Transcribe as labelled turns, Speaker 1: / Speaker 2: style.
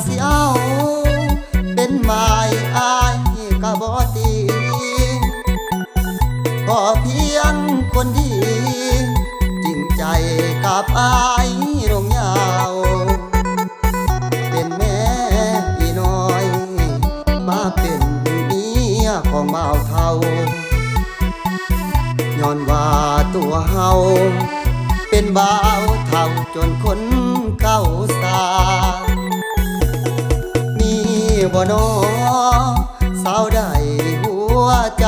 Speaker 1: สิเอาเป็นหมายอายก็บ่ตีขอเพียงคนดีจริงใจกับอายลงยาวเป็นแม่อีน้อยมาเป็นเมียของบ่าวเฒ่าย้อนว่าตัวเฮาเป็นบ่าวเฒ่าจนคนเก่าสามีบ่น้อสาวใดหัวใจ